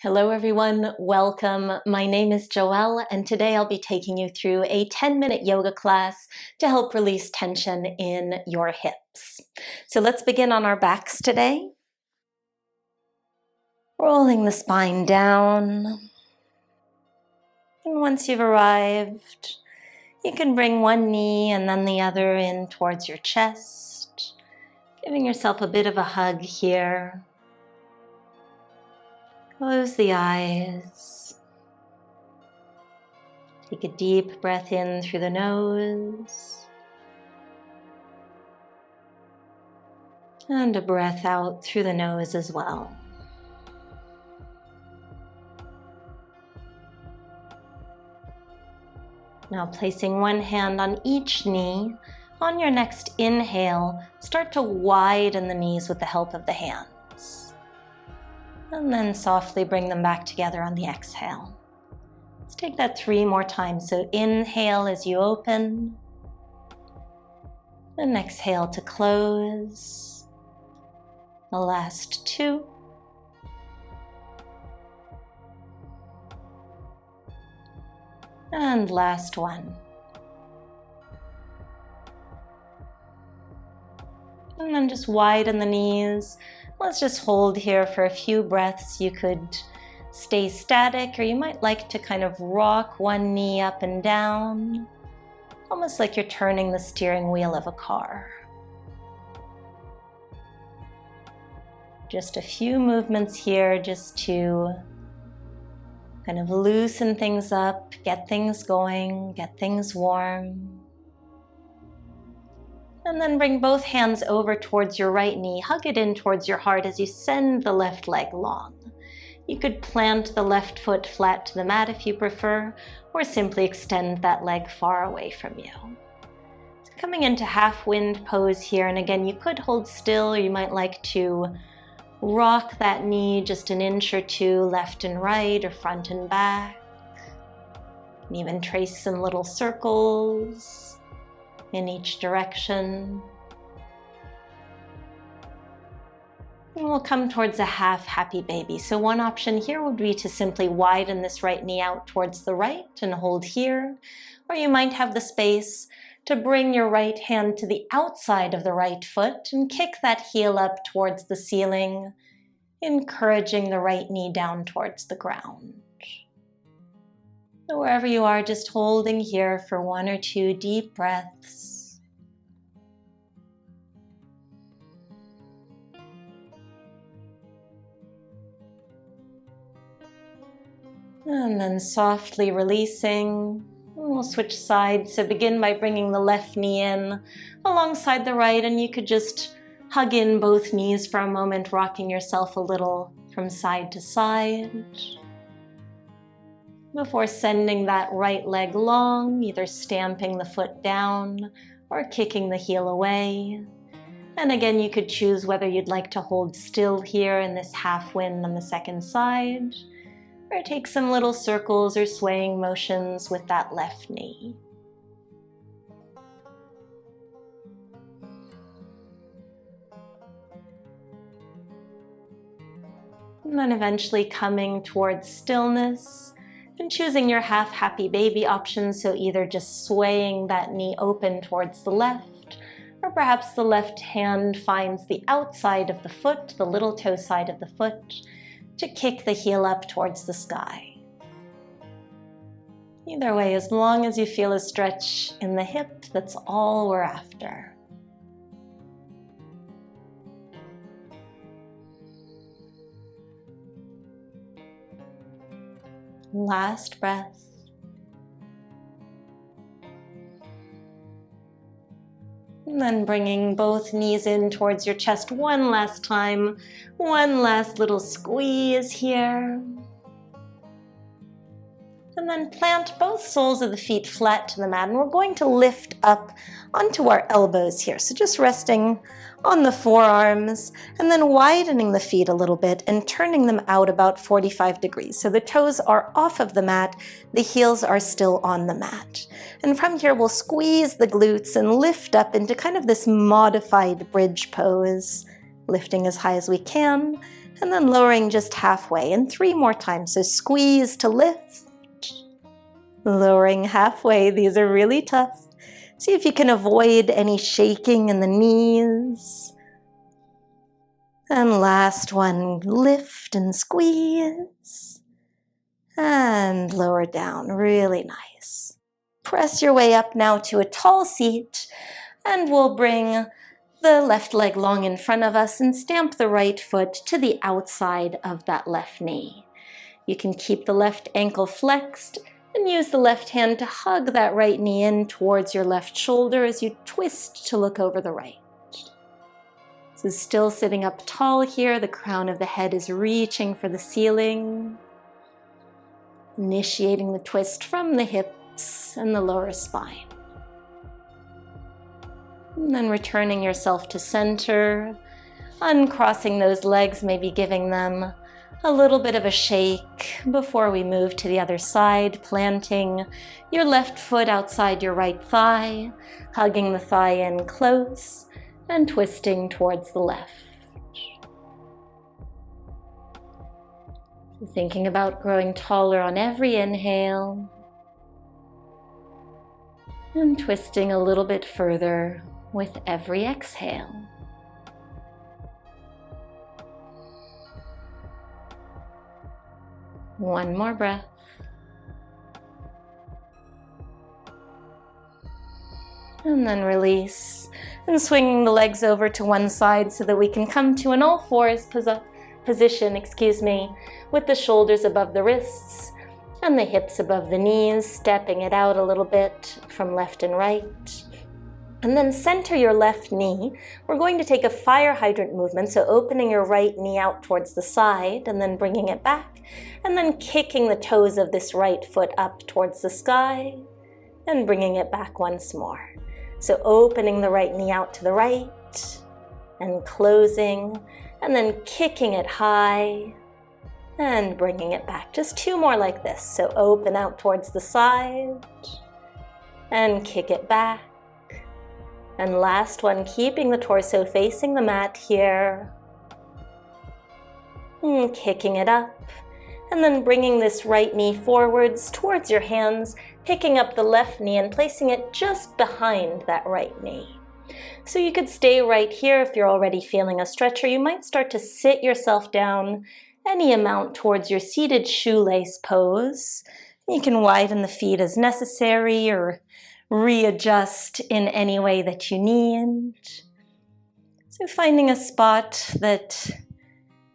Hello everyone, welcome. My name is Joelle and today I'll be taking you through a 10-minute yoga class to help release tension in your hips. So let's begin on our backs today. Rolling the spine down. And once you've arrived, you can bring one knee and then the other in towards your chest, giving yourself a bit of a hug here. Close the eyes. Take a deep breath in through the nose. And a breath out through the nose as well. Now placing one hand on each knee, on your next inhale, start to widen the knees with the help of the hands. And then softly bring them back together on the exhale. Let's take that 3 more times. So inhale as you open, and exhale to close. The last 2. And last one. And then just widen the knees. Let's just hold here for a few breaths. You could stay static, or you might like to kind of rock one knee up and down, almost like you're turning the steering wheel of a car. Just a few movements here just to kind of loosen things up, get things going, get things warm. And then bring both hands over towards your right knee. Hug it in towards your heart as you send the left leg long. You could plant the left foot flat to the mat if you prefer, or simply extend that leg far away from you. So coming into half wind pose here, and again, you could hold still, or you might like to rock that knee just an inch or 2 left and right, or front and back. You can even trace some little circles in each direction. And we'll come towards a half happy baby. So one option here would be to simply widen this right knee out towards the right and hold here. Or you might have the space to bring your right hand to the outside of the right foot and kick that heel up towards the ceiling, encouraging the right knee down towards the ground. So wherever you are, just holding here for 1 or 2 deep breaths. And then softly releasing. We'll switch sides. So begin by bringing the left knee in alongside the right, and you could just hug in both knees for a moment, rocking yourself a little from side to side. Before sending that right leg long, either stamping the foot down or kicking the heel away. And again, you could choose whether you'd like to hold still here in this half wind on the second side, or take some little circles or swaying motions with that left knee. And then eventually coming towards stillness and choosing your half happy baby option. So either just swaying that knee open towards the left, or perhaps the left hand finds the outside of the foot, the little toe side of the foot, to kick the heel up towards the sky. Either way, as long as you feel a stretch in the hip, that's all we're after. Last breath. And then bringing both knees in towards your chest one last time. One last little squeeze here. And then plant both soles of the feet flat to the mat. And we're going to lift up onto our elbows here. So just resting on the forearms and then widening the feet a little bit and turning them out about 45 degrees. So the toes are off of the mat, the heels are still on the mat. And from here we'll squeeze the glutes and lift up into kind of this modified bridge pose, lifting as high as we can And then lowering just halfway, and 3 more times. So squeeze to lift, lowering halfway. These are really tough. See if you can avoid any shaking in the knees. And last one, lift and squeeze. And lower down, really nice. Press your way up now to a tall seat, and we'll bring the left leg long in front of us and stamp the right foot to the outside of that left knee. You can keep the left ankle flexed and use the left hand to hug that right knee in towards your left shoulder as you twist to look over the right. So still sitting up tall here, the crown of the head is reaching for the ceiling, initiating the twist from the hips and the lower spine. And then returning yourself to center, uncrossing those legs, maybe giving them a little bit of a shake before we move to the other side, planting your left foot outside your right thigh, hugging the thigh in close, and twisting towards the left. So thinking about growing taller on every inhale, and twisting a little bit further with every exhale. One more breath. And then release, and swinging the legs over to one side so that we can come to an all fours position, with the shoulders above the wrists and the hips above the knees, stepping it out a little bit from left and right. And then center your left knee. We're going to take a fire hydrant movement, so opening your right knee out towards the side and then bringing it back, and then kicking the toes of this right foot up towards the sky and bringing it back once more. So opening the right knee out to the right and closing, and then kicking it high and bringing it back. Just 2 more like this. So open out towards the side and kick it back. And last one, keeping the torso facing the mat here. And kicking it up. And then bringing this right knee forwards towards your hands, picking up the left knee and placing it just behind that right knee. So you could stay right here if you're already feeling a stretch, or you might start to sit yourself down any amount towards your seated shoelace pose. You can widen the feet as necessary or readjust in any way that you need. So finding a spot that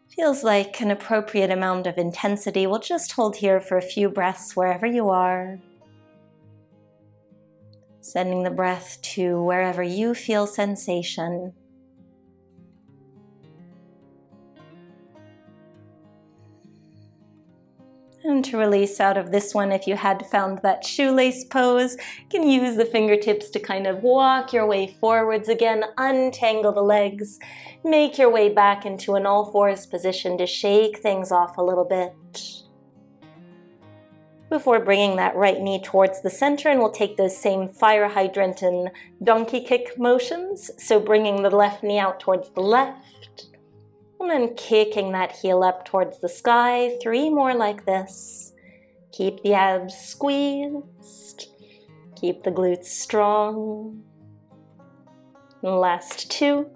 feels like an appropriate amount of intensity. We'll just hold here for a few breaths wherever you are. Sending the breath to wherever you feel sensation. And to release out of this one, if you had found that shoelace pose, you can use the fingertips to kind of walk your way forwards again, untangle the legs, make your way back into an all fours position to shake things off a little bit. Before bringing that right knee towards the center, and we'll take those same fire hydrant and donkey kick motions. So bringing the left knee out towards the left, and then kicking that heel up towards the sky. 3 more like this. Keep the abs squeezed. Keep the glutes strong. And last 2.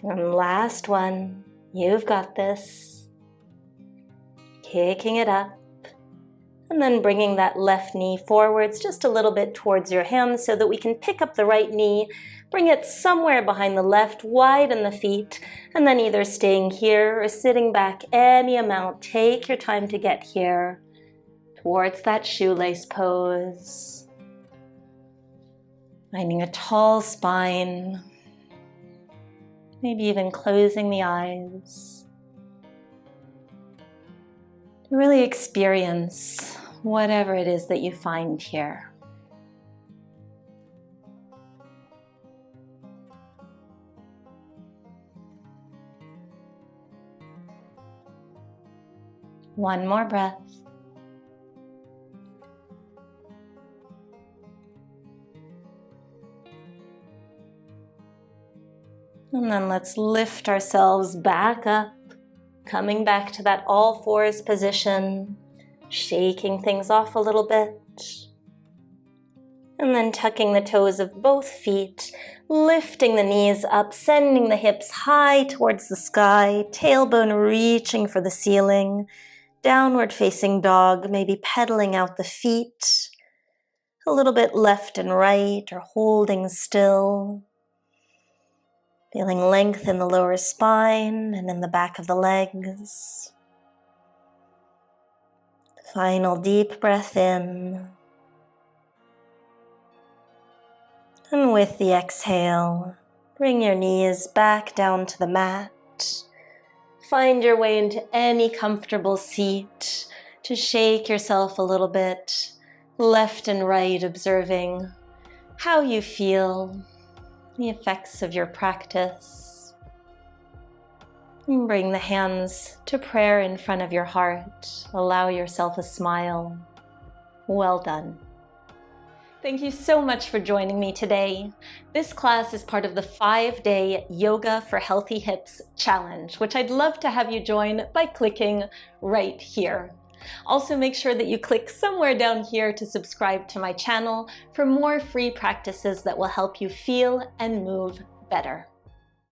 And last one. You've got this. Kicking it up. And then bringing that left knee forwards just a little bit towards your hands so that we can pick up the right knee, bring it somewhere behind the left, widen the feet, and then either staying here or sitting back any amount. Take your time to get here towards that shoelace pose. Finding a tall spine, maybe even closing the eyes. Really experience whatever it is that you find here. One more breath. And then let's lift ourselves back up, coming back to that all fours position, shaking things off a little bit. And then tucking the toes of both feet, lifting the knees up, sending the hips high towards the sky, tailbone reaching for the ceiling, downward facing dog, maybe pedaling out the feet, a little bit left and right or holding still. Feeling length in the lower spine and in the back of the legs. Final deep breath in. And with the exhale, bring your knees back down to the mat. Find your way into any comfortable seat to shake yourself a little bit, left and right, observing how you feel, the effects of your practice. And bring the hands to prayer in front of your heart. Allow yourself a smile. Well done. Thank you so much for joining me today. This class is part of the 5-day Yoga for Healthy Hips challenge, which I'd love to have you join by clicking right here. Also, make sure that you click somewhere down here to subscribe to my channel for more free practices that will help you feel and move better.